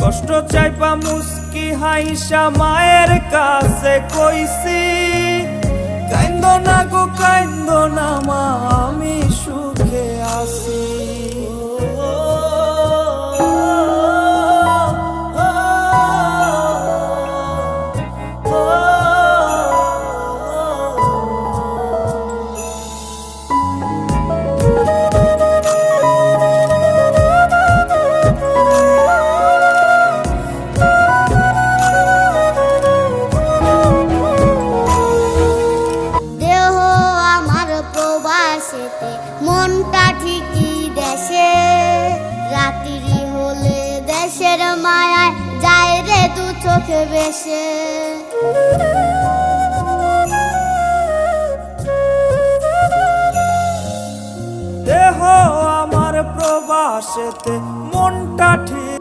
কষ্ট চাইপা মুস্কি হাইসা মায়ের কাছে কইছি, কাইন্দো না গো কাইন্দো না মা, আমি সুখে আছি। মনটা ঠিকই দেশে, রাত্রি হলে দেশের মায়ায় যায় রে দু চোখে বেশে। দেহ আমার প্রবাসেতে, মনটা ঠিক